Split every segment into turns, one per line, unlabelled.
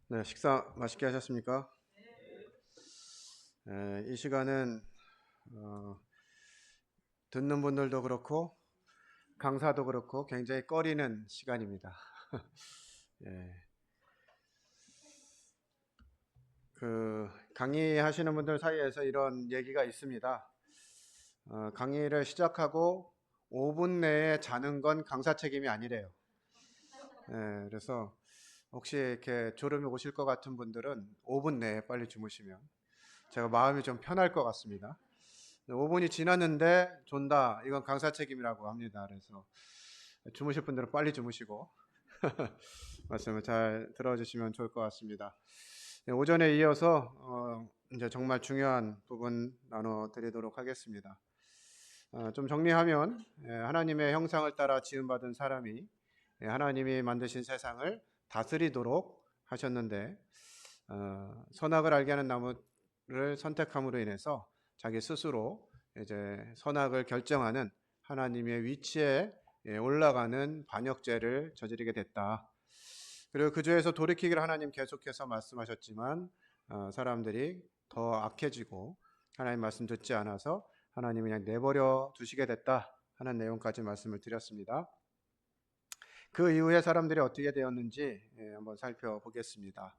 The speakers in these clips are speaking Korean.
네, 식사 맛있게 하셨습니까? 이 시간은 어, 듣는 분들도 그렇고 강사도 그렇고 굉장히 꺼리는 시간입니다. 예, 강의하시는 분들 사이에서 이런 얘기가 있습니다. 강의를 시작하고 5분 내에 자는 건 강사 책임이 아니래요. 그래서 혹시 이렇게 졸음이 오실 것 같은 분들은 5분 내에 빨리 주무시면 제가 마음이 좀 편할 것 같습니다. 5분이 지났는데 존다. 이건 강사 책임이라고 합니다. 그래서 주무실 분들은 빨리 주무시고 말씀을 잘 들어주시면 좋을 것 같습니다. 네, 오전에 이어서 이제 정말 중요한 부분 나눠드리도록 하겠습니다. 좀 정리하면 하나님의 형상을 따라 지음받은 사람이 하나님이 만드신 세상을 다스리도록 하셨는데 선악을 알게 하는 나무를 선택함으로 인해서 자기 스스로 이제 선악을 결정하는 하나님의 위치에 올라가는 반역죄를 저지르게 됐다. 그리고 그 죄에서 돌이키기를 하나님 계속해서 말씀하셨지만 사람들이 더 악해지고 하나님 말씀 듣지 않아서 하나님이 그냥 내버려 두시게 됐다 하는 내용까지 말씀을 드렸습니다. 그 이후에 사람들이 어떻게 되었는지 한번 살펴보겠습니다.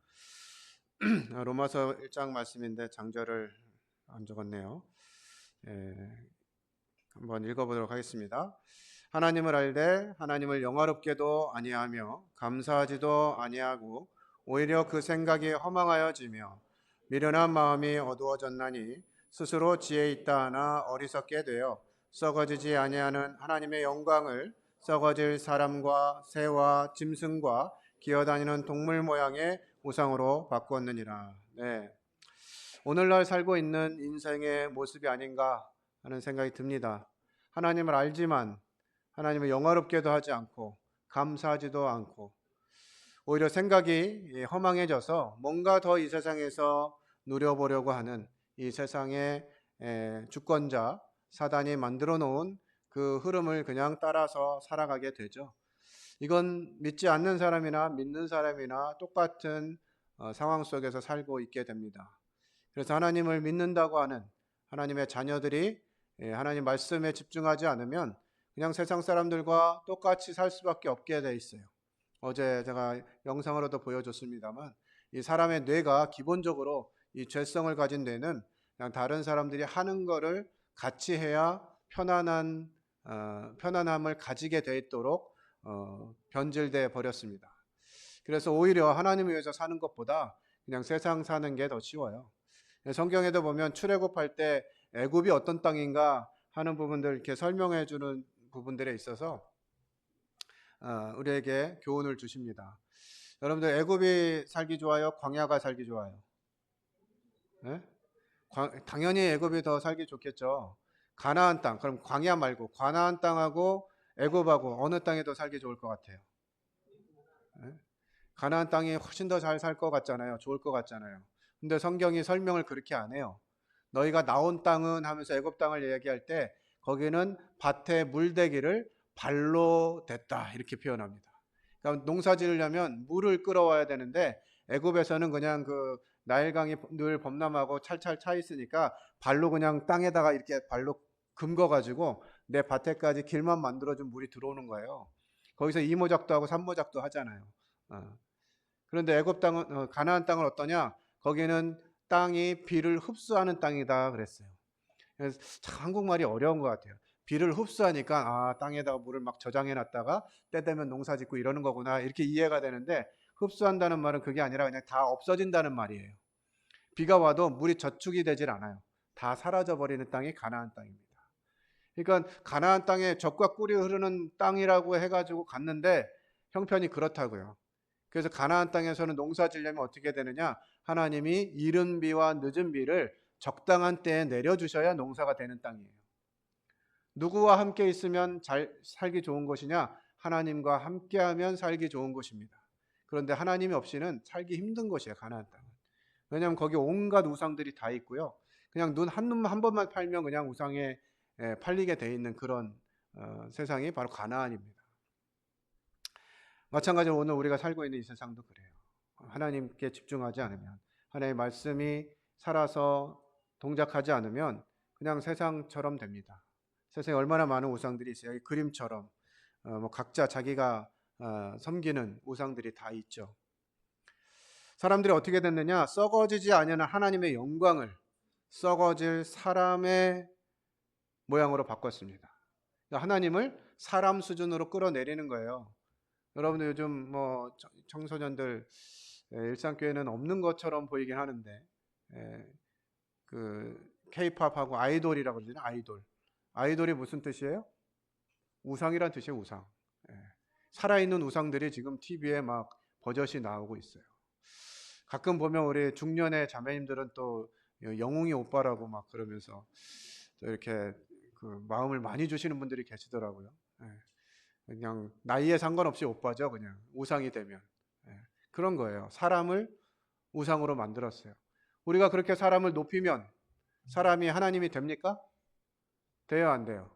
로마서 1장 말씀인데 장절을 안 적었네요. 한번 읽어보도록 하겠습니다. 하나님을 알되 하나님을 영화롭게도 아니하며 감사하지도 아니하고 오히려 그 생각이 허망하여지며 미련한 마음이 어두워졌나니 스스로 지혜 있다 하나 어리석게 되어 썩어지지 아니하는 하나님의 영광을 썩어질 사람과 새와 짐승과 기어다니는 동물 모양의 우상으로 바꾸었느니라. 네. 오늘날 살고 있는 인생의 모습이 아닌가 하는 생각이 듭니다. 하나님을 알지만 하나님을 영화롭게도 하지 않고 감사하지도 않고 오히려 생각이 허망해져서 뭔가 더 이 세상에서 누려보려고 하는 이 세상의 주권자 사단이 만들어 놓은 그 흐름을 그냥 따라서 살아가게 되죠. 이건 믿지 않는 사람이나 믿는 사람이나 똑같은 상황 속에서 살고 있게 됩니다. 그래서 하나님을 믿는다고 하는 하나님의 자녀들이 하나님 말씀에 집중하지 않으면 그냥 세상 사람들과 똑같이 살 수밖에 없게 돼 있어요. 어제 제가 영상으로도 보여줬습니다만 이 사람의 뇌가 기본적으로 이 죄성을 가진 뇌는 그냥 다른 사람들이 하는 거를 같이 해야 편안함을 가지게 돼 있도록 변질돼 버렸습니다. 그래서 오히려 하나님을 위해서 사는 것보다 그냥 세상 사는 게 더 쉬워요. 성경에도 보면 출애굽할 때 애굽이 어떤 땅인가 하는 부분들 이렇게 설명해 주는 부분들에 있어서 우리에게 교훈을 주십니다. 여러분들 애굽이 살기 좋아요? 광야가 살기 좋아요? 네? 당연히 애굽이 더 살기 좋겠죠. 가나안 땅, 그럼 광야 말고 가나안 땅하고 애굽하고 어느 땅이 더 살기 좋을 것 같아요? 네? 가나안 땅이 훨씬 더 잘 살 것 같잖아요. 좋을 것 같잖아요. 근데 성경이 설명을 그렇게 안 해요. 너희가 나온 땅은 하면서 애굽 땅을 얘기할 때 거기는 밭에 물대기를 발로 댔다 이렇게 표현합니다. 그러니까 농사 지으려면 물을 끌어와야 되는데 애굽에서는 그냥 그 나일강이 늘 범람하고 찰찰 차 있으니까 발로 그냥 땅에다가 이렇게 발로 금거 가지고 내 밭에까지 길만 만들어준 물이 들어오는 거예요. 거기서 이모작도 하고 삼모작도 하잖아요. 어. 그런데 애굽 땅은 가나안 땅은 어떠냐? 거기는 땅이 비를 흡수하는 땅이다 그랬어요. 그래서 참 한국말이 어려운 것 같아요. 비를 흡수하니까 땅에다가 물을 막 저장해 놨다가 때 되면 농사 짓고 이러는 거구나 이렇게 이해가 되는데 흡수한다는 말은 그게 아니라 그냥 다 없어진다는 말이에요. 비가 와도 물이 저축이 되질 않아요. 다 사라져 버리는 땅이 가나안 땅입니다. 그러니까 가나안 땅에 젖과 꿀이 흐르는 땅이라고 해가지고 갔는데 형편이 그렇다고요. 그래서 가나안 땅에서는 농사 지려면 어떻게 되느냐? 하나님이 이른 비와 늦은 비를 적당한 때에 내려주셔야 농사가 되는 땅이에요. 누구와 함께 있으면 잘 살기 좋은 것이냐? 하나님과 함께하면 살기 좋은 것입니다. 그런데 하나님이 없이는 살기 힘든 것이에요. 가나안 땅은. 왜냐하면 거기 온갖 우상들이 다 있고요. 그냥 눈 한 번만 팔면 그냥 우상에 팔리게 돼 있는 그런 세상이 바로 가나안입니다. 마찬가지로 오늘 우리가 살고 있는 이 세상도 그래요. 하나님께 집중하지 않으면, 하나님의 말씀이 살아서 동작하지 않으면 그냥 세상처럼 됩니다. 세상에 얼마나 많은 우상들이 있어요. 그림처럼 뭐 각자 자기가 섬기는 우상들이 다 있죠. 사람들이 어떻게 됐느냐? 썩어지지 아니하는 하나님의 영광을 썩어질 사람의 모양으로 바꿨습니다. 하나님을 사람 수준으로 끌어내리는 거예요. 여러분들 요즘 뭐 청소년들 일상교회는 없는 것처럼 보이긴 하는데 그 K-팝하고 아이돌이라고 그러잖아요. 아이돌이 무슨 뜻이에요? 우상이란 뜻이에요. 우상. 살아있는 우상들이 지금 TV에 막 버젓이 나오고 있어요. 가끔 보면 우리 중년의 자매님들은 또 영웅이 오빠라고 막 그러면서 또 이렇게 그 마음을 많이 주시는 분들이 계시더라고요. 그냥 나이에 상관없이 오빠죠. 그냥 우상이 되면. 그런 거예요. 사람을 우상으로 만들었어요. 우리가 그렇게 사람을 높이면 사람이 하나님이 됩니까? 돼요, 안 돼요?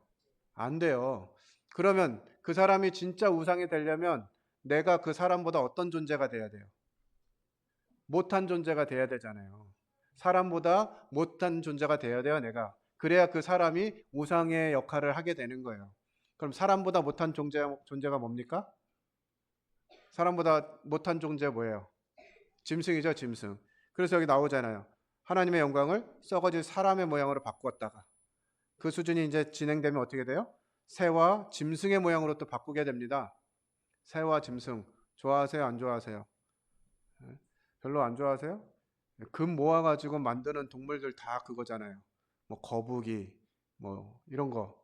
안 돼요. 그러면 그 사람이 진짜 우상이 되려면 내가 그 사람보다 어떤 존재가 돼야 돼요? 못한 존재가 돼야 되잖아요. 사람보다 못한 존재가 돼야 돼요, 내가. 그래야 그 사람이 우상의 역할을 하게 되는 거예요. 그럼 사람보다 못한 존재가 뭡니까? 사람보다 못한 존재 뭐예요? 짐승이죠, 짐승. 그래서 여기 나오잖아요. 하나님의 영광을 썩어질 사람의 모양으로 바꾸었다가 그 수준이 이제 진행되면 어떻게 돼요? 새와 짐승의 모양으로 또 바꾸게 됩니다. 새와 짐승 좋아하세요? 안 좋아하세요? 별로 안 좋아하세요? 금 모아가지고 만드는 동물들 다 그거잖아요. 뭐 거북이, 뭐 이런 거.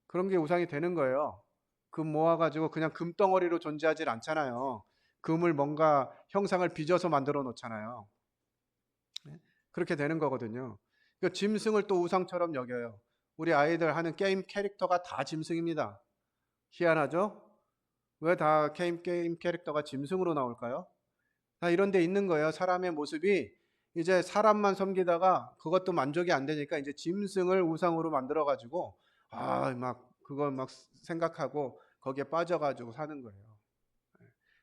그런 게 우상이 되는 거예요. 금 모아가지고 그냥 금덩어리로 존재하질 않잖아요. 금을 뭔가 형상을 빚어서 만들어 놓잖아요. 그렇게 되는 거거든요. 그러니까 짐승을 또 우상처럼 여겨요. 우리 아이들 하는 게임 캐릭터가 다 짐승입니다. 희한하죠? 왜 다 게임 캐릭터가 짐승으로 나올까요? 다 이런 데 있는 거예요. 사람의 모습이 이제 사람만 섬기다가 그것도 만족이 안 되니까 이제 짐승을 우상으로 만들어 가지고 막 그걸 막 생각하고 거기에 빠져 가지고 사는 거예요.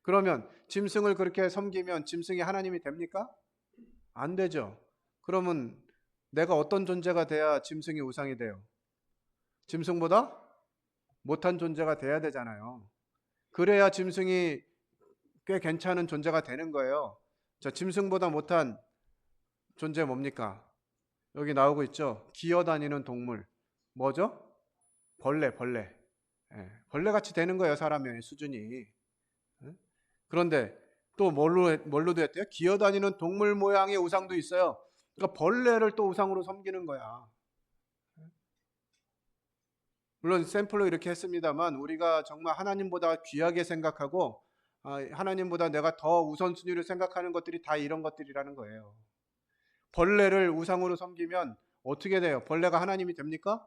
그러면 짐승을 그렇게 섬기면 짐승이 하나님이 됩니까? 안 되죠. 그러면 내가 어떤 존재가 돼야 짐승이 우상이 돼요? 짐승보다 못한 존재가 돼야 되잖아요. 그래야 짐승이 꽤 괜찮은 존재가 되는 거예요. 자, 짐승보다 못한 존재 뭡니까? 여기 나오고 있죠. 기어다니는 동물. 뭐죠? 벌레. 벌레같이 되는 거예요. 사람의 수준이. 그런데 또 뭘로 됐대요? 기어다니는 동물 모양의 우상도 있어요. 그러니까 벌레를 또 우상으로 섬기는 거야. 물론 샘플로 이렇게 했습니다만 우리가 정말 하나님보다 귀하게 생각하고 하나님보다 내가 더 우선순위를 생각하는 것들이 다 이런 것들이라는 거예요. 벌레를 우상으로 섬기면 어떻게 돼요? 벌레가 하나님이 됩니까?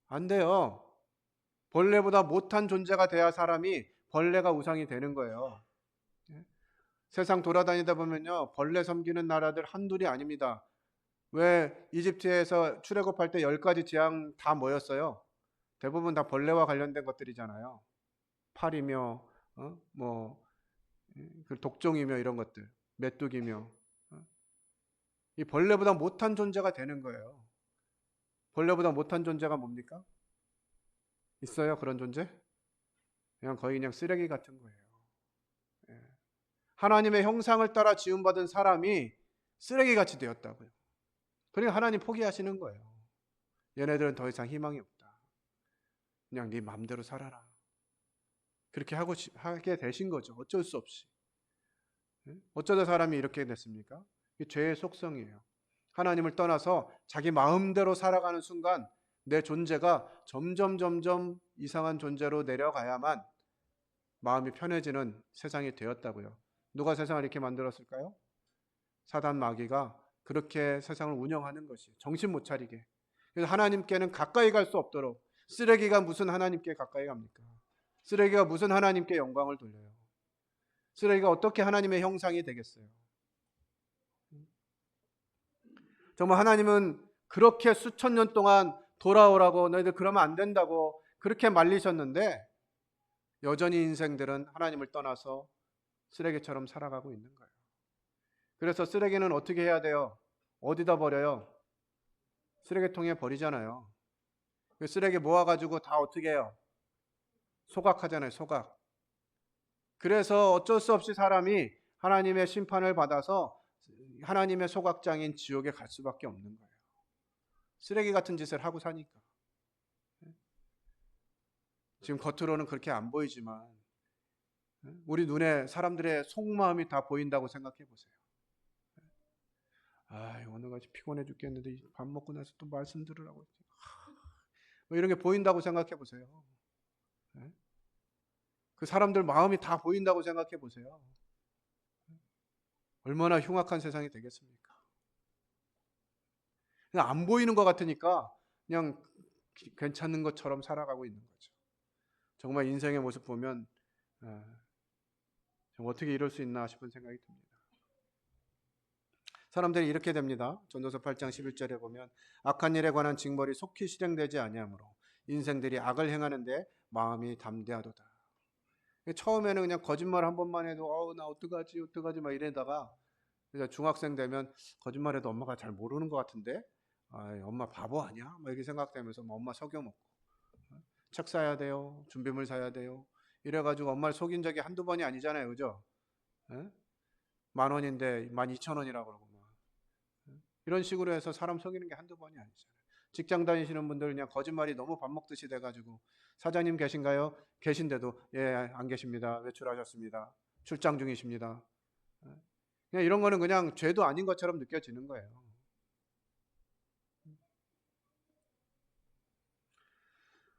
안 돼요. 벌레보다 못한 존재가 돼야 사람이 벌레가 우상이 되는 거예요. 세상 돌아다니다 보면요, 벌레 섬기는 나라들 한둘이 아닙니다. 왜 이집트에서 출애굽할 때 10가지 재앙 다 뭐였어요? 대부분 다 벌레와 관련된 것들이잖아요. 파리며 독종이며 이런 것들, 메뚜기며 이 벌레보다 못한 존재가 되는 거예요. 벌레보다 못한 존재가 뭡니까? 있어요? 그런 존재? 그냥 쓰레기 같은 거예요. 하나님의 형상을 따라 지음받은 사람이 쓰레기같이 되었다고요. 그러니까 하나님 포기하시는 거예요. 얘네들은 더 이상 희망이 없다. 그냥 네 마음대로 살아라. 그렇게 하게 되신 거죠. 어쩔 수 없이. 어쩌다 사람이 이렇게 됐습니까? 이게 죄의 속성이에요. 하나님을 떠나서 자기 마음대로 살아가는 순간 내 존재가 점점 이상한 존재로 내려가야만 마음이 편해지는 세상이 되었다고요. 누가 세상을 이렇게 만들었을까요? 사단 마귀가 그렇게 세상을 운영하는 것이 정신 못 차리게. 그래서 하나님께는 가까이 갈 수 없도록. 쓰레기가 무슨 하나님께 가까이 갑니까? 쓰레기가 무슨 하나님께 영광을 돌려요? 쓰레기가 어떻게 하나님의 형상이 되겠어요? 정말 하나님은 그렇게 수천 년 동안 돌아오라고 너희들 그러면 안 된다고 그렇게 말리셨는데 여전히 인생들은 하나님을 떠나서 쓰레기처럼 살아가고 있는 거예요. 그래서 쓰레기는 어떻게 해야 돼요? 어디다 버려요? 쓰레기통에 버리잖아요. 그 쓰레기 모아가지고 다 어떻게 해요? 소각하잖아요. 소각. 그래서 어쩔 수 없이 사람이 하나님의 심판을 받아서 하나님의 소각장인 지옥에 갈 수밖에 없는 거예요. 쓰레기 같은 짓을 하고 사니까. 지금 겉으로는 그렇게 안 보이지만 우리 눈에 사람들의 속마음이 다 보인다고 생각해 보세요. 오늘같이 피곤해 죽겠는데 밥 먹고 나서 또 말씀 들으라고. 뭐 이런 게 보인다고 생각해 보세요. 그 사람들 마음이 다 보인다고 생각해 보세요. 얼마나 흉악한 세상이 되겠습니까? 그냥 안 보이는 것 같으니까 그냥 괜찮은 것처럼 살아가고 있는 거죠. 정말 인생의 모습 보면 어떻게 이럴 수 있나 싶은 생각이 듭니다. 사람들이 이렇게 됩니다. 전도서 8장 11절에 보면 악한 일에 관한 징벌이 속히 실행되지 아니하므로 인생들이 악을 행하는데 마음이 담대하도다. 처음에는 그냥 거짓말 한 번만 해도 나 어떡하지 막 이러다가 중학생 되면 거짓말해도 엄마가 잘 모르는 것 같은데 엄마 바보 아니야? 막 이렇게 생각되면서 엄마 속여먹고 책 사야 돼요. 준비물 사야 돼요. 이래가지고 엄마를 속인 적이 한두 번이 아니잖아요. 그죠? 10,000원인데 12,000원이라고 그러고 이런 식으로 해서 사람 속이는 게 한두 번이 아니잖아요. 직장 다니시는 분들 그냥 거짓말이 너무 밥 먹듯이 돼가지고 사장님 계신가요? 계신데도 안 계십니다. 외출하셨습니다. 출장 중이십니다. 그냥 이런 거는 그냥 죄도 아닌 것처럼 느껴지는 거예요.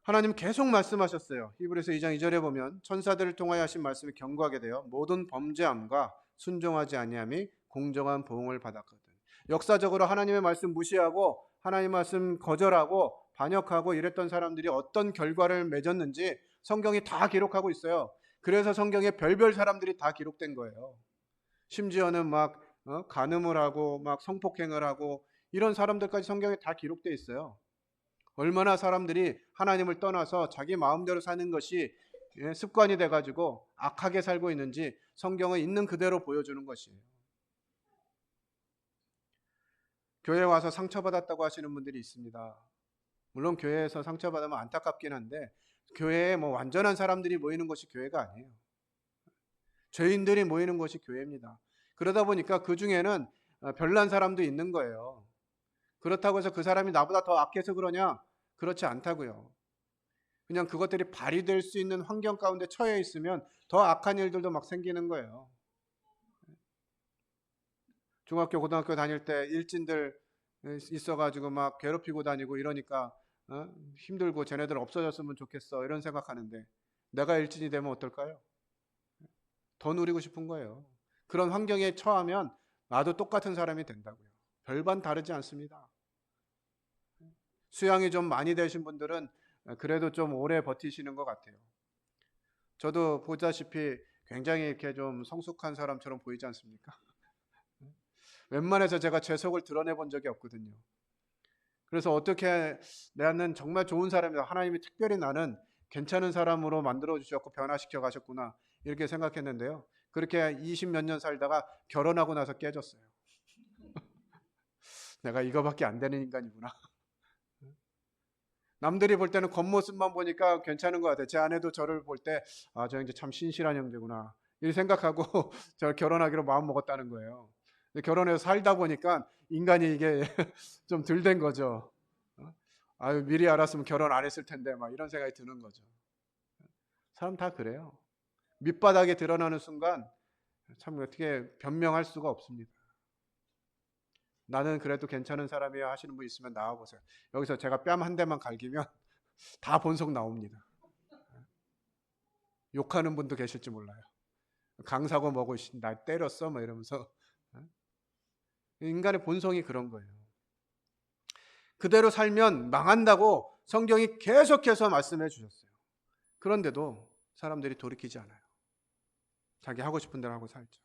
하나님 계속 말씀하셨어요. 히브리서 2장 2절에 보면 천사들을 통하여 하신 말씀이 견고하게 되어 모든 범죄함과 순종하지 아니함이 공정한 보응을 받았거든. 역사적으로 하나님의 말씀 무시하고 하나님의 말씀 거절하고 반역하고 이랬던 사람들이 어떤 결과를 맺었는지 성경이 다 기록하고 있어요. 그래서 성경에 별별 사람들이 다 기록된 거예요. 심지어는 막 간음을 하고 막 성폭행을 하고 이런 사람들까지 성경에 다 기록되어 있어요. 얼마나 사람들이 하나님을 떠나서 자기 마음대로 사는 것이 습관이 돼가지고 악하게 살고 있는지 성경은 있는 그대로 보여주는 것이에요. 교회에 와서 상처받았다고 하시는 분들이 있습니다. 물론 교회에서 상처받으면 안타깝긴 한데 교회에 완전한 사람들이 모이는 것이 교회가 아니에요. 죄인들이 모이는 것이 교회입니다. 그러다 보니까 그 중에는 별난 사람도 있는 거예요. 그렇다고 해서 그 사람이 나보다 더 악해서 그러냐? 그렇지 않다고요. 그냥 그것들이 발휘될 수 있는 환경 가운데 처해 있으면 더 악한 일들도 막 생기는 거예요. 중학교, 고등학교 다닐 때 일진들 있어가지고 막 괴롭히고 다니고 이러니까 힘들고 쟤네들 없어졌으면 좋겠어 이런 생각하는데 내가 일진이 되면 어떨까요? 더 누리고 싶은 거예요. 그런 환경에 처하면 나도 똑같은 사람이 된다고요. 별반 다르지 않습니다. 수양이 좀 많이 되신 분들은 그래도 좀 오래 버티시는 것 같아요. 저도 보다시피 굉장히 이렇게 좀 성숙한 사람처럼 보이지 않습니까? 웬만해서 제가 제 속을 드러내 본 적이 없거든요. 그래서 어떻게 나는 정말 좋은 사람이다. 하나님이 특별히 나는 괜찮은 사람으로 만들어 주셨고 변화시켜 가셨구나. 이렇게 생각했는데요. 그렇게 20몇 년 살다가 결혼하고 나서 깨졌어요. 내가 이거밖에 안 되는 인간이구나. 남들이 볼 때는 겉모습만 보니까 괜찮은 것 같아요. 제 아내도 저를 볼 때 저 형제 참 신실한 형제구나. 이렇게 생각하고 저 결혼하기로 마음 먹었다는 거예요. 결혼해서 살다 보니까 인간이 이게 좀 덜 된 거죠. 미리 알았으면 결혼 안 했을 텐데 막 이런 생각이 드는 거죠. 사람 다 그래요. 밑바닥에 드러나는 순간 참 어떻게 변명할 수가 없습니다. 나는 그래도 괜찮은 사람이야 하시는 분 있으면 나와보세요. 여기서 제가 뺨 한 대만 갈기면 다 본성 나옵니다. 욕하는 분도 계실지 몰라요. 강사고 뭐고 날 때렸어 뭐 이러면서. 인간의 본성이 그런 거예요. 그대로 살면 망한다고 성경이 계속해서 말씀해 주셨어요. 그런데도 사람들이 돌이키지 않아요. 자기 하고 싶은 대로 하고 살죠.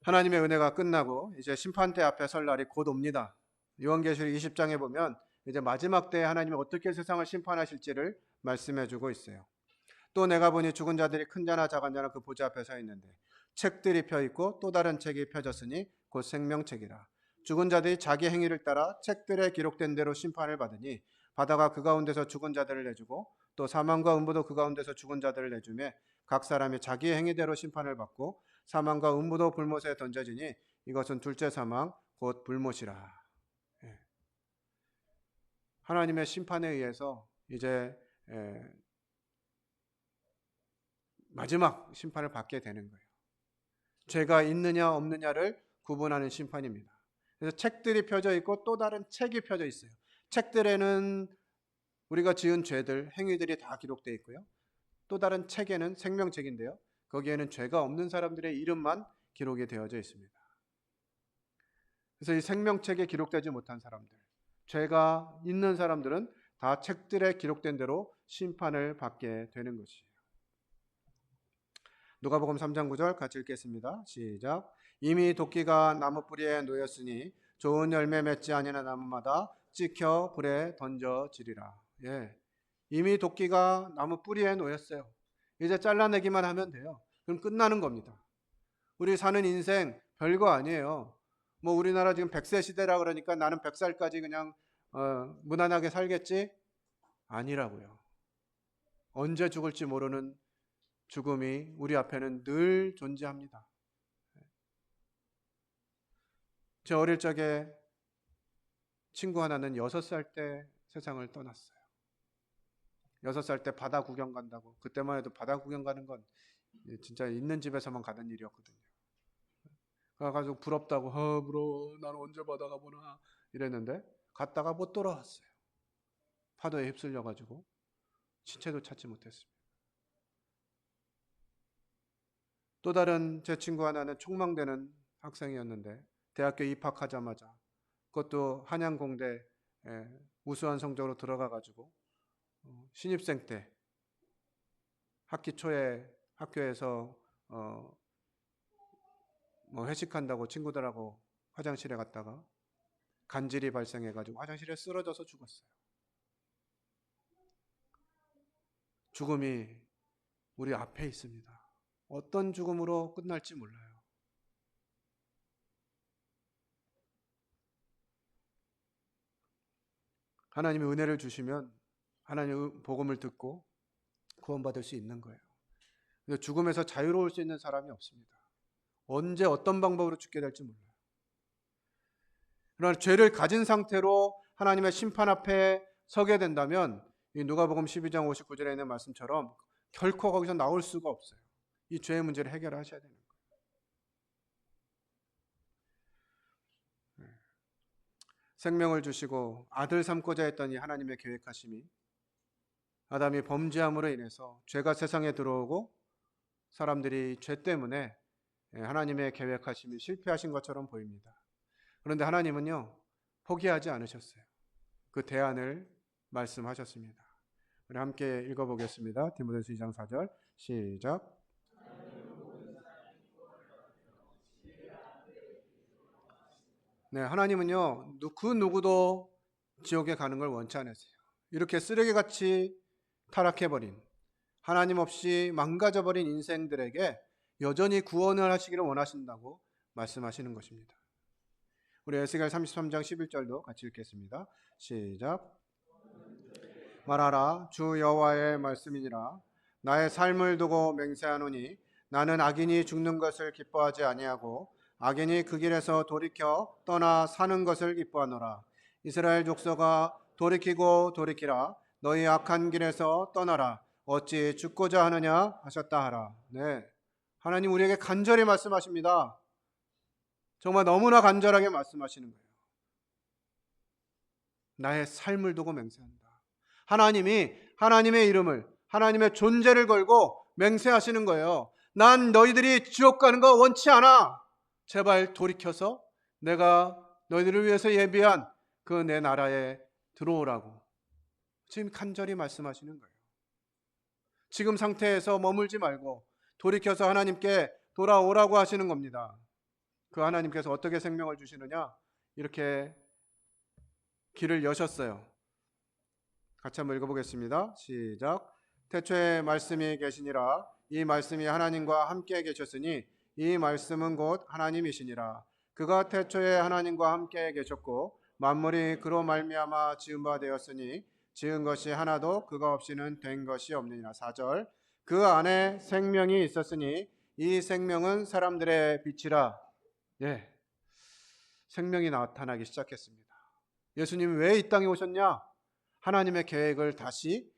하나님의 은혜가 끝나고 이제 심판대 앞에 설 날이 곧 옵니다. 요한계시록 20장에 보면 이제 마지막 때에 하나님이 어떻게 세상을 심판하실지를 말씀해 주고 있어요. 또 내가 보니 죽은 자들이 큰 자나 작은 자나 그 보좌 앞에 서 있는데 책들이 펴 있고 또 다른 책이 펴졌으니 곧 생명책이라. 죽은 자들이 자기 행위를 따라 책들에 기록된 대로 심판을 받으니 바다가 그 가운데서 죽은 자들을 내주고 또 사망과 음부도 그 가운데서 죽은 자들을 내주매 각 사람이 자기 행위대로 심판을 받고 사망과 음부도 불못에 던져지니 이것은 둘째 사망 곧 불못이라. 하나님의 심판에 의해서 이제 마지막 심판을 받게 되는 거예요. 죄가 있느냐 없느냐를 구분하는 심판입니다. 그래서 책들이 펴져 있고 또 다른 책이 펴져 있어요. 책들에는 우리가 지은 죄들, 행위들이 다 기록되어 있고요. 또 다른 책에는 생명책인데요. 거기에는 죄가 없는 사람들의 이름만 기록이 되어져 있습니다. 그래서 이 생명책에 기록되지 못한 사람들, 죄가 있는 사람들은 다 책들에 기록된 대로 심판을 받게 되는 것이에요. 누가복음 3장 9절 같이 읽겠습니다. 시작. 이미 도끼가 나무 뿌리에 놓였으니 좋은 열매 맺지 아니하는 나무마다 찍혀 불에 던져지리라. 이미 도끼가 나무 뿌리에 놓였어요. 이제 잘라내기만 하면 돼요. 그럼 끝나는 겁니다. 우리 사는 인생 별거 아니에요. 뭐 우리나라 지금 100세 시대라 그러니까 나는 100살까지 그냥 무난하게 살겠지? 아니라고요. 언제 죽을지 모르는 죽음이 우리 앞에는 늘 존재합니다. 제 어릴 적에 친구 하나는 6살 때 세상을 떠났어요. 6살 때 바다 구경 간다고. 그때만 해도 바다 구경 가는 건 진짜 있는 집에서만 가는 일이었거든요. 그래가지고 부럽다고, 부러워, 나는 언제 바다 가보나 이랬는데 갔다가 못 돌아왔어요. 파도에 휩쓸려가지고 시체도 찾지 못했습니다. 또 다른 제 친구 하나는 촉망되는 학생이었는데 대학교 입학하자마자 그것도 한양공대 우수한 성적으로 들어가가지고 신입생 때 학기 초에 학교에서 뭐 회식한다고 친구들하고 화장실에 갔다가 간질이 발생해가지고 화장실에 쓰러져서 죽었어요. 죽음이 우리 앞에 있습니다. 어떤 죽음으로 끝날지 몰라요. 하나님이 은혜를 주시면 하나님의 복음을 듣고 구원받을 수 있는 거예요. 죽음에서 자유로울 수 있는 사람이 없습니다. 언제 어떤 방법으로 죽게 될지 몰라요. 그러나 죄를 가진 상태로 하나님의 심판 앞에 서게 된다면 이 누가복음 12장 59절에 있는 말씀처럼 결코 거기서 나올 수가 없어요. 이 죄의 문제를 해결하셔야 되는 거예요. 생명을 주시고 아들 삼고자 했더니 하나님의 계획하심이 아담이 범죄함으로 인해서 죄가 세상에 들어오고 사람들이 죄 때문에 하나님의 계획하심이 실패하신 것처럼 보입니다. 그런데 하나님은요, 포기하지 않으셨어요. 그 대안을 말씀하셨습니다. 우리 함께 읽어보겠습니다. 디모데후서 2장 4절 시작. 네, 하나님은요, 그 누구도 지옥에 가는 걸 원치 않으세요. 이렇게 쓰레기같이 타락해버린, 하나님 없이 망가져버린 인생들에게 여전히 구원을 하시기를 원하신다고 말씀하시는 것입니다. 우리 에스겔 33장 11절도 같이 읽겠습니다. 시작. 말하라, 주 여호와의 말씀이니라. 나의 삶을 두고 맹세하노니 나는 악인이 죽는 것을 기뻐하지 아니하고 악인이 그 길에서 돌이켜 떠나 사는 것을 기뻐하노라. 이스라엘 족속아, 돌이키고 돌이키라. 너희 악한 길에서 떠나라. 어찌 죽고자 하느냐 하셨다 하라. 네, 하나님 우리에게 간절히 말씀하십니다. 정말 너무나 간절하게 말씀하시는 거예요. 나의 삶을 두고 맹세한다. 하나님이 하나님의 이름을, 하나님의 존재를 걸고 맹세하시는 거예요. 난 너희들이 지옥 가는 거 원치 않아. 제발 돌이켜서 내가 너희들을 위해서 예비한 그 내 나라에 들어오라고 지금 간절히 말씀하시는 거예요. 지금 상태에서 머물지 말고 돌이켜서 하나님께 돌아오라고 하시는 겁니다. 그 하나님께서 어떻게 생명을 주시느냐? 이렇게 길을 여셨어요. 같이 한번 읽어보겠습니다. 시작. 태초에 말씀이 계시니라. 이 말씀이 하나님과 함께 계셨으니 이 말씀은 곧 하나님이시니라. 그가 태초에 하나님과 함께 계셨고 만물이 그로 말미암아 지은 바 되었으니 지은 것이 하나도 그가 없이는 된 것이 없느니라. 4절. 그 안에 생명이 있었으니 이 생명은 사람들의 빛이라. 예, 생명이 나타나기 시작했습니다. 예수님이 왜 이 땅에 오셨냐? 하나님의 계획을 다시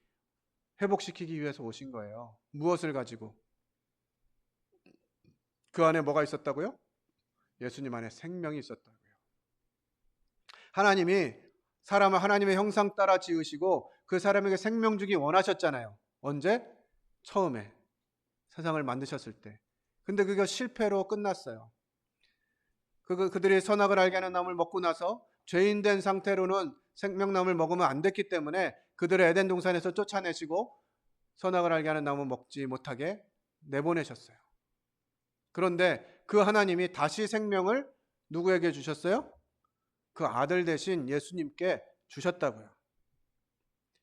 회복시키기 위해서 오신 거예요. 무엇을 가지고? 그 안에 뭐가 있었다고요? 예수님 안에 생명이 있었다고요. 하나님이 사람을 하나님의 형상 따라 지으시고 그 사람에게 생명 주기 원하셨잖아요. 언제? 처음에 세상을 만드셨을 때. 근데 그게 실패로 끝났어요. 그들이 선악을 알게 하는 나무를 먹고 나서 죄인 된 상태로는 생명나무를 먹으면 안 됐기 때문에 그들을 에덴 동산에서 쫓아내시고 선악을 알게 하는 나무 먹지 못하게 내보내셨어요. 그런데 그 하나님이 다시 생명을 누구에게 주셨어요? 그 아들 대신 예수님께 주셨다고요.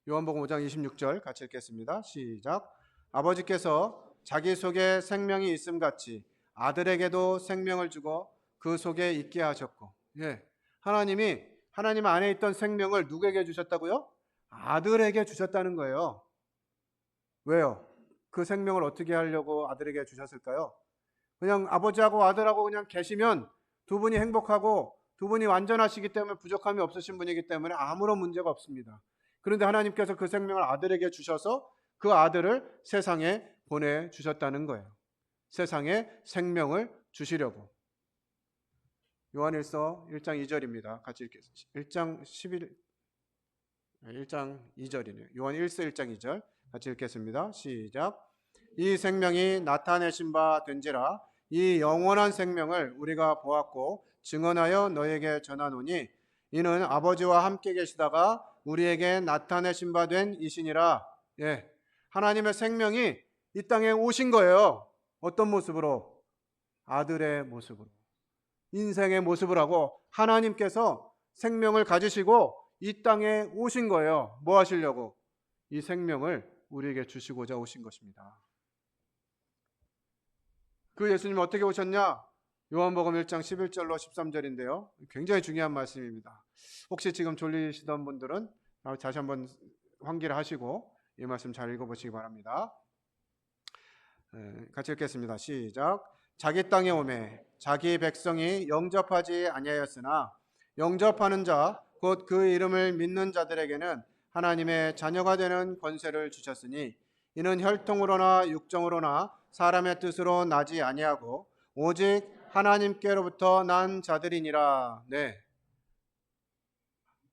요한복음 5장 26절 같이 읽겠습니다. 시작. 아버지께서 자기 속에 생명이 있음 같이 아들에게도 생명을 주고 그 속에 있게 하셨고, 예, 하나님이 하나님 안에 있던 생명을 누구에게 주셨다고요? 아들에게 주셨다는 거예요. 왜요? 그 생명을 어떻게 하려고 아들에게 주셨을까요? 그냥 아버지하고 아들하고 그냥 계시면 두 분이 행복하고 두 분이 완전하시기 때문에 부족함이 없으신 분이기 때문에 아무런 문제가 없습니다. 그런데 하나님께서 그 생명을 아들에게 주셔서 그 아들을 세상에 보내주셨다는 거예요. 세상에 생명을 주시려고. 요한일서 1장 2절입니다. 같이 읽겠습니다. 1장 2절이네요. 요한 1서 1장 2절 같이 읽겠습니다. 시작. 이 생명이 나타내신 바 된지라 이 영원한 생명을 우리가 보았고 증언하여 너에게 전하노니 이는 아버지와 함께 계시다가 우리에게 나타내신 바 된 이시니라. 예, 하나님의 생명이 이 땅에 오신 거예요. 어떤 모습으로? 아들의 모습으로, 인생의 모습을 하고 하나님께서 생명을 가지시고 이 땅에 오신 거예요. 뭐 하시려고? 이 생명을 우리에게 주시고자 오신 것입니다. 그 예수님 어떻게 오셨냐? 요한복음 1장 11절로 13절인데요. 굉장히 중요한 말씀입니다. 혹시 지금 졸리시던 분들은 다시 한번 환기를 하시고 이 말씀 잘 읽어보시기 바랍니다. 같이 읽겠습니다. 시작. 자기 땅에 오매 자기 백성이 영접하지 아니하였으나 영접하는 자 곧 그 이름을 믿는 자들에게는 하나님의 자녀가 되는 권세를 주셨으니 이는 혈통으로나 육정으로나 사람의 뜻으로 나지 아니하고 오직 하나님께로부터 난 자들이니라. 네,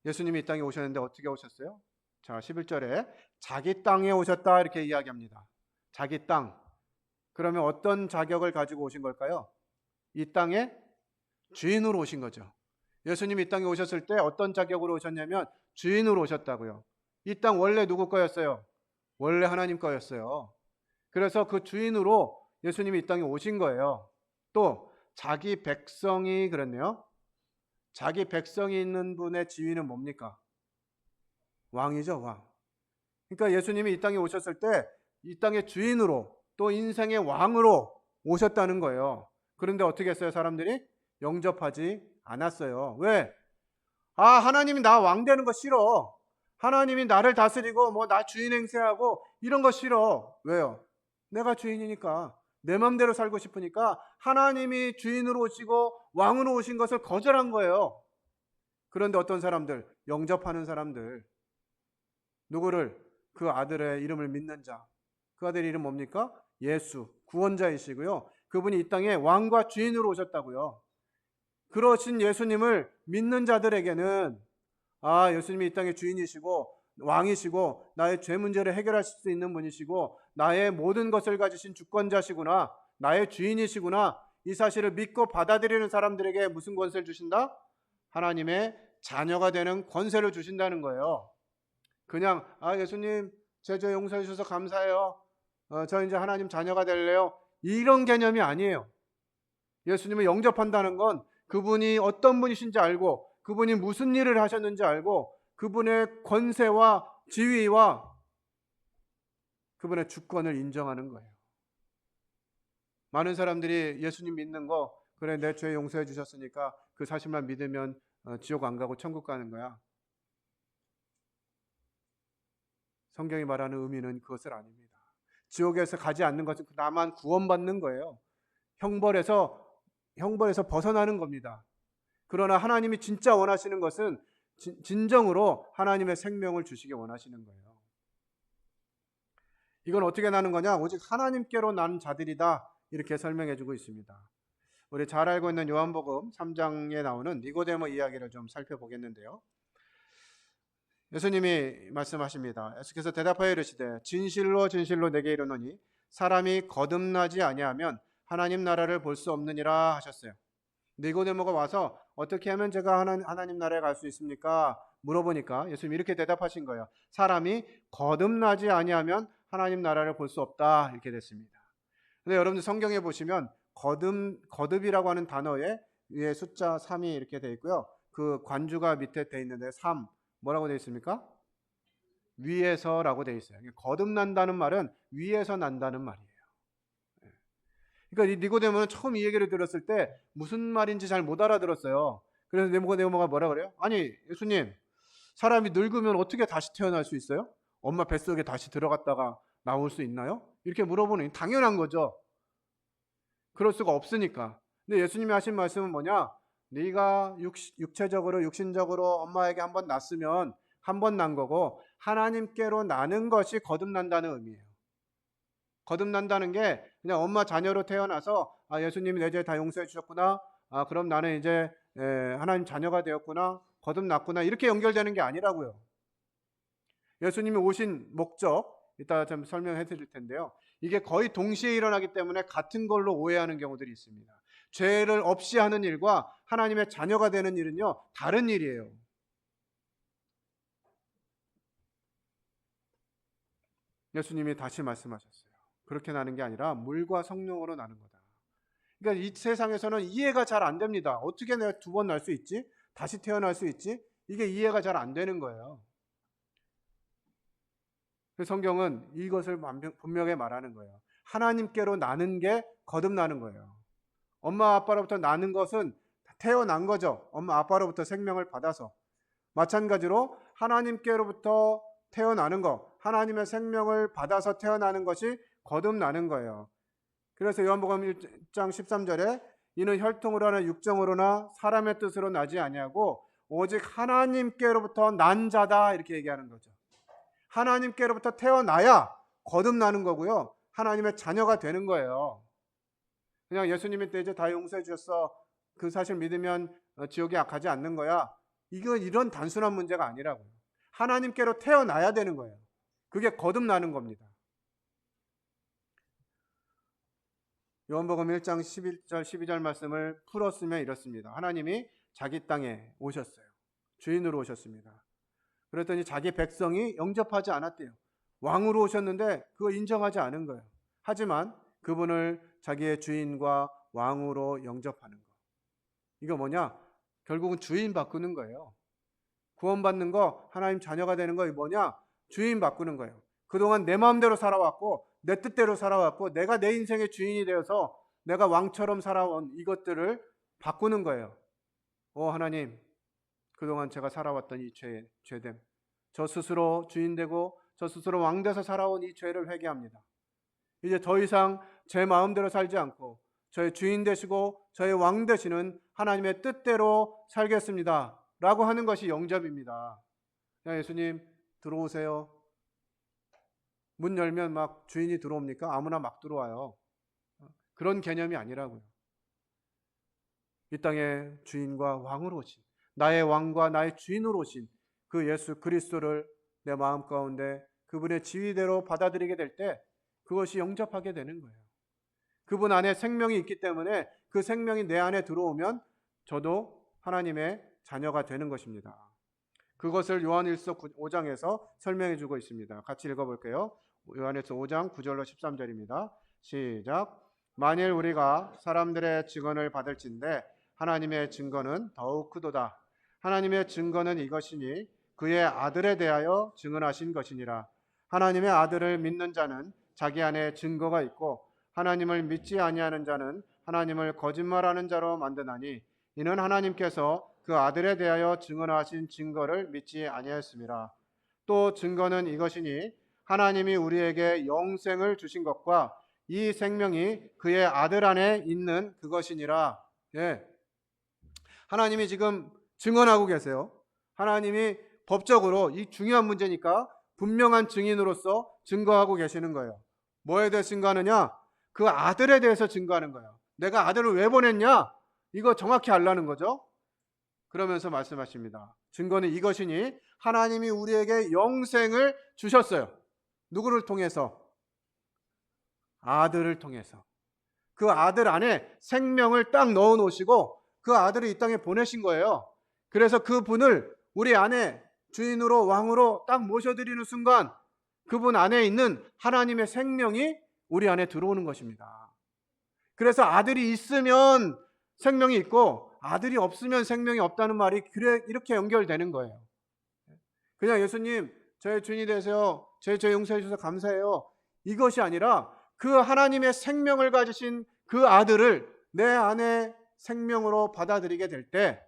예수님이 이 땅에 오셨는데 어떻게 오셨어요? 자, 11절에 자기 땅에 오셨다 이렇게 이야기합니다. 자기 땅. 그러면 어떤 자격을 가지고 오신 걸까요? 이 땅의 주인으로 오신 거죠. 예수님이 이 땅에 오셨을 때 어떤 자격으로 오셨냐면 주인으로 오셨다고요. 이 땅 원래 누구 거였어요? 원래 하나님 거였어요. 그래서 그 주인으로 예수님이 이 땅에 오신 거예요. 또 자기 백성이 그랬네요. 자기 백성이 있는 분의 지위는 뭡니까? 왕이죠, 왕. 그러니까 예수님이 이 땅에 오셨을 때 이 땅의 주인으로 또 인생의 왕으로 오셨다는 거예요. 그런데 어떻게 했어요? 사람들이 영접하지 않았어요. 왜? 하나님이 나 왕 되는 거 싫어. 하나님이 나를 다스리고 뭐 나 주인 행세하고 이런 거 싫어. 왜요? 내가 주인이니까 내 마음대로 살고 싶으니까 하나님이 주인으로 오시고 왕으로 오신 것을 거절한 거예요. 그런데 어떤 사람들, 영접하는 사람들, 누구를? 그 아들의 이름을 믿는 자. 그 아들의 이름 뭡니까? 예수, 구원자이시고요. 그분이 이 땅에 왕과 주인으로 오셨다고요. 그러신 예수님을 믿는 자들에게는 예수님이 이 땅의 주인이시고 왕이시고 나의 죄 문제를 해결하실 수 있는 분이시고 나의 모든 것을 가지신 주권자시구나, 나의 주인이시구나, 이 사실을 믿고 받아들이는 사람들에게 무슨 권세를 주신다? 하나님의 자녀가 되는 권세를 주신다는 거예요. 그냥 예수님 제 죄 용서해 주셔서 감사해요, 저 이제 하나님 자녀가 될래요, 이런 개념이 아니에요. 예수님을 영접한다는 건 그분이 어떤 분이신지 알고 그분이 무슨 일을 하셨는지 알고 그분의 권세와 지위와 그분의 주권을 인정하는 거예요. 많은 사람들이 예수님 믿는 거, 그래 내 죄 용서해 주셨으니까 그 사실만 믿으면 지옥 안 가고 천국 가는 거야. 성경이 말하는 의미는 그것을 아닙니다. 지옥에서 가지 않는 것은 나만 구원받는 거예요. 형벌에서 벗어나는 겁니다. 그러나 하나님이 진짜 원하시는 것은 진정으로 하나님의 생명을 주시기 원하시는 거예요. 이건 어떻게 나는 거냐? 오직 하나님께로 난 자들이다. 이렇게 설명해 주고 있습니다. 우리 잘 알고 있는 요한복음 3장에 나오는 니고데모 이야기를 좀 살펴보겠는데요. 예수님이 말씀하십니다. 예수께서 대답하여 이르시되 진실로 진실로 내게 이르노니 사람이 거듭나지 아니하면 하나님 나라를 볼 수 없느니라 하셨어요. 니고데모가 와서 어떻게 하면 제가 하나님 나라에 갈 수 있습니까? 물어보니까 예수님이 이렇게 대답하신 거예요. 사람이 거듭나지 아니하면 하나님 나라를 볼 수 없다. 이렇게 됐습니다. 근데 여러분들 성경에 보시면 거듭이라고 하는 단어에 위에 숫자 3이 이렇게 되어 있고요. 그 관주가 밑에 되어 있는데 3 뭐라고 되어 있습니까? 위에서라고 되어 있어요. 거듭난다는 말은 위에서 난다는 말이에요. 그러니까 이 니고데모는 처음 이 얘기를 들었을 때 무슨 말인지 잘 못 알아들었어요. 그래서 니고데모가 뭐라 그래요? 아니 예수님, 사람이 늙으면 어떻게 다시 태어날 수 있어요? 엄마 뱃속에 다시 들어갔다가 나올 수 있나요? 이렇게 물어보는 당연한 거죠. 그럴 수가 없으니까. 근데 예수님이 하신 말씀은 뭐냐? 네가 육체적으로 육신적으로 엄마에게 한번 낳았으면 한 번 난 거고 하나님께로 나는 것이 거듭난다는 의미예요. 거듭난다는 게 그냥 엄마 자녀로 태어나서 예수님이 내 죄 다 용서해 주셨구나. 그럼 나는 이제 하나님 자녀가 되었구나. 거듭났구나. 이렇게 연결되는 게 아니라고요. 예수님이 오신 목적 이따 좀 설명해 드릴 텐데요. 이게 거의 동시에 일어나기 때문에 같은 걸로 오해하는 경우들이 있습니다. 죄를 없이 하는 일과 하나님의 자녀가 되는 일은요, 다른 일이에요. 예수님이 다시 말씀하셨어요. 그렇게 나는 게 아니라 물과 성령으로 나는 거다. 그러니까 이 세상에서는 이해가 잘 안 됩니다. 어떻게 내가 2번 날 수 있지? 다시 태어날 수 있지? 이게 이해가 잘 안 되는 거예요. 성경은 이것을 분명히 말하는 거예요. 하나님께로 나는 게 거듭나는 거예요. 엄마 아빠로부터 나는 것은 태어난 거죠. 엄마 아빠로부터 생명을 받아서. 마찬가지로 하나님께로부터 태어나는 것, 하나님의 생명을 받아서 태어나는 것이 거듭나는 거예요. 그래서 요한복음 1장 13절에 이는 혈통으로나 육정으로나 사람의 뜻으로 나지 아니하고 오직 하나님께로부터 난 자다 이렇게 얘기하는 거죠. 하나님께로부터 태어나야 거듭나는 거고요. 하나님의 자녀가 되는 거예요. 그냥 예수님이 때 이제 다 용서해 주셨어. 그 사실 믿으면 지옥에 가지 않는 거야. 이건 이런 단순한 문제가 아니라고요. 하나님께로 태어나야 되는 거예요. 그게 거듭나는 겁니다. 요한복음 1장 11절 12절 말씀을 풀었으면 이렇습니다. 하나님이 자기 땅에 오셨어요. 주인으로 오셨습니다. 그랬더니 자기 백성이 영접하지 않았대요. 왕으로 오셨는데 그거 인정하지 않은 거예요. 하지만 그분을 자기의 주인과 왕으로 영접하는 거. 이거 뭐냐? 결국은 주인 바꾸는 거예요. 구원받는 거, 하나님 자녀가 되는 거 뭐냐? 주인 바꾸는 거예요. 그동안 내 마음대로 살아왔고 내 뜻대로 살아왔고 내가 내 인생의 주인이 되어서 내가 왕처럼 살아온 이것들을 바꾸는 거예요. 하나님, 그동안 제가 살아왔던 이 죄됨, 저 스스로 주인 되고 저 스스로 왕 돼서 살아온 이 죄를 회개합니다. 이제 더 이상 제 마음대로 살지 않고 저의 주인 되시고 저의 왕 되시는 하나님의 뜻대로 살겠습니다 라고 하는 것이 영접입니다. 예수님 들어오세요. 문 열면 막 주인이 들어옵니까? 아무나 막 들어와요. 그런 개념이 아니라고요. 이 땅의 주인과 왕으로 오신, 나의 왕과 나의 주인으로 오신 그 예수 그리스도를 내 마음 가운데 그분의 지위대로 받아들이게 될 때 그것이 영접하게 되는 거예요. 그분 안에 생명이 있기 때문에 그 생명이 내 안에 들어오면 저도 하나님의 자녀가 되는 것입니다. 그것을 요한일서 5장에서 설명해 주고 있습니다. 같이 읽어볼게요. 요한일서 5장 9절로 13절입니다. 시작. 만일 우리가 사람들의 증언을 받을진대 하나님의 증거는 더욱 크도다. 하나님의 증거는 이것이니 그의 아들에 대하여 증언하신 것이니라. 하나님의 아들을 믿는 자는 자기 안에 증거가 있고 하나님을 믿지 아니하는 자는 하나님을 거짓말하는 자로 만드나니 이는 하나님께서 그 아들에 대하여 증언하신 증거를 믿지 아니하였습니다. 또 증거는 이것이니 하나님이 우리에게 영생을 주신 것과 이 생명이 그의 아들 안에 있는 그것이니라. 예. 하나님이 지금 증언하고 계세요. 하나님이 법적으로 이 중요한 문제니까 분명한 증인으로서 증거하고 계시는 거예요. 뭐에 대해 증거하느냐? 그 아들에 대해서 증거하는 거예요. 내가 아들을 왜 보냈냐? 이거 정확히 알라는 거죠. 그러면서 말씀하십니다. 증거는 이것이니 하나님이 우리에게 영생을 주셨어요. 누구를 통해서? 아들을 통해서. 그 아들 안에 생명을 딱 넣어 놓으시고 그 아들을 이 땅에 보내신 거예요. 그래서 그 분을 우리 안에 주인으로 왕으로 딱 모셔드리는 순간 그분 안에 있는 하나님의 생명이 우리 안에 들어오는 것입니다. 그래서 아들이 있으면 생명이 있고 아들이 없으면 생명이 없다는 말이 이렇게 연결되는 거예요. 그냥 예수님 저의 주인이 되세요. 제 죄 용서해 주셔서 감사해요. 이것이 아니라 그 하나님의 생명을 가지신 그 아들을 내 안에 생명으로 받아들이게 될 때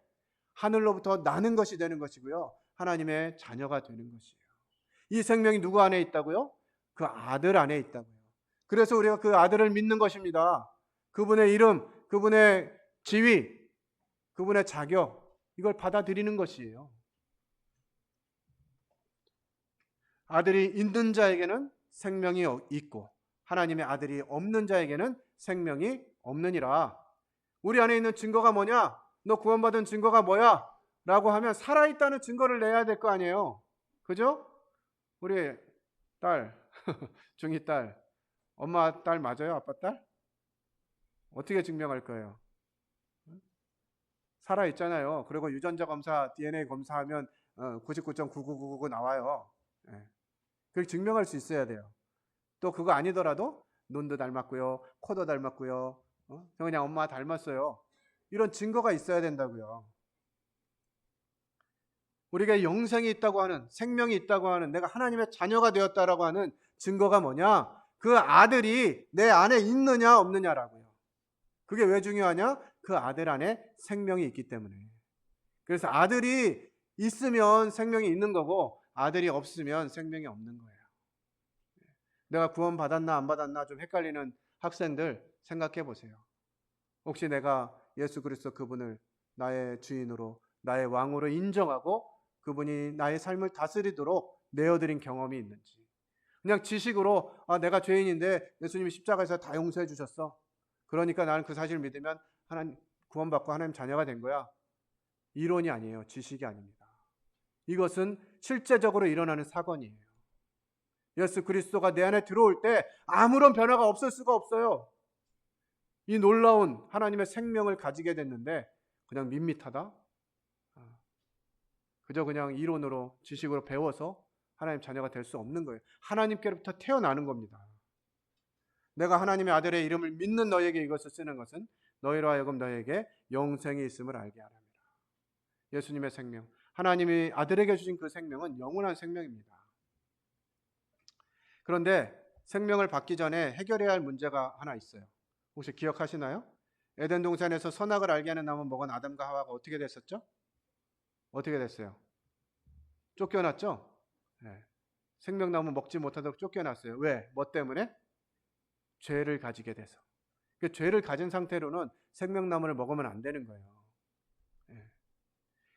하늘로부터 나는 것이 되는 것이고요. 하나님의 자녀가 되는 것이에요. 이 생명이 누구 안에 있다고요? 그 아들 안에 있다고요. 그래서 우리가 그 아들을 믿는 것입니다. 그분의 이름, 그분의 지위, 그분의 자격, 이걸 받아들이는 것이에요. 아들이 있는 자에게는 생명이 있고 하나님의 아들이 없는 자에게는 생명이 없느니라. 우리 안에 있는 증거가 뭐냐? 너 구원받은 증거가 뭐야? 라고 하면 살아있다는 증거를 내야 될 거 아니에요. 그죠? 우리 딸, 중2 딸, 엄마 딸 맞아요? 아빠 딸? 어떻게 증명할 거예요? 살아있잖아요. 그리고 유전자 검사, DNA 검사하면 99.99999 나와요. 그렇게 증명할 수 있어야 돼요. 또 그거 아니더라도 눈도 닮았고요. 코도 닮았고요. 그냥 엄마 닮았어요. 이런 증거가 있어야 된다고요. 우리가 영생이 있다고 하는, 생명이 있다고 하는, 내가 하나님의 자녀가 되었다라고 하는 증거가 뭐냐? 그 아들이 내 안에 있느냐 없느냐라고요. 그게 왜 중요하냐? 그 아들 안에 생명이 있기 때문에. 그래서 아들이 있으면 생명이 있는 거고 아들이 없으면 생명이 없는 거예요. 내가 구원 받았나 안 받았나 좀 헷갈리는 학생들 생각해 보세요. 혹시 내가 예수 그리스도 그분을 나의 주인으로 나의 왕으로 인정하고 그분이 나의 삶을 다스리도록 내어드린 경험이 있는지. 그냥 지식으로 내가 죄인인데 예수님이 십자가에서 다 용서해 주셨어. 그러니까 나는 그 사실을 믿으면 하나님 구원받고 하나님 자녀가 된 거야. 이론이 아니에요. 지식이 아닙니다. 이것은 실제적으로 일어나는 사건이에요. 예수 그리스도가 내 안에 들어올 때 아무런 변화가 없을 수가 없어요. 이 놀라운 하나님의 생명을 가지게 됐는데 그냥 밋밋하다? 그저 그냥 이론으로 지식으로 배워서 하나님 자녀가 될 수 없는 거예요. 하나님께로부터 태어나는 겁니다. 내가 하나님의 아들의 이름을 믿는 너에게 이것을 쓰는 것은 너희로 하여금 너에게 영생이 있음을 알게 하랍니다. 예수님의 생명, 하나님이 아들에게 주신 그 생명은 영원한 생명입니다. 그런데 생명을 받기 전에 해결해야 할 문제가 하나 있어요. 혹시 기억하시나요? 에덴 동산에서 선악을 알게 하는 나무 먹은 아담과 하와가 어떻게 됐었죠? 어떻게 됐어요? 쫓겨났죠? 네. 생명나무 먹지 못하도록 쫓겨났어요. 왜? 뭐 때문에? 죄를 가지게 돼서. 그 죄를 가진 상태로는 생명나무를 먹으면 안 되는 거예요. 네.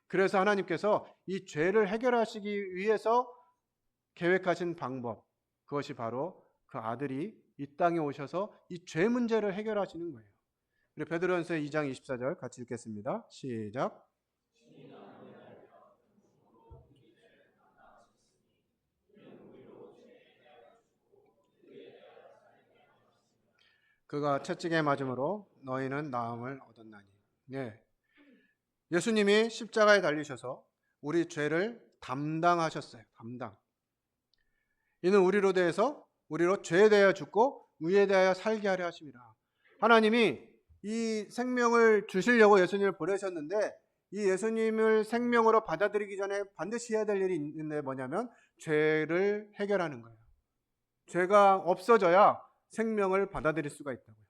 그래서 하나님께서 이 죄를 해결하시기 위해서 계획하신 방법, 그것이 바로 그 아들이 이 땅에 오셔서 이 죄 문제를 해결하시는 거예요. 우리 베드로전서 2장 24절 같이 읽겠습니다. 시작. 그가 채찍에 맞음으로 너희는 나음을 얻었나니. 네. 예수님이 십자가에 달리셔서 우리 죄를 담당하셨어요. 담당. 이는 우리로 대해서 우리로 죄에 대하여 죽고 의에 대하여 살게 하려 하심이라. 하나님이 이 생명을 주시려고 예수님을 보내셨는데 이 예수님을 생명으로 받아들이기 전에 반드시 해야 될 일이 있는데 뭐냐면 죄를 해결하는 거예요. 죄가 없어져야 생명을 받아들일 수가 있다고요.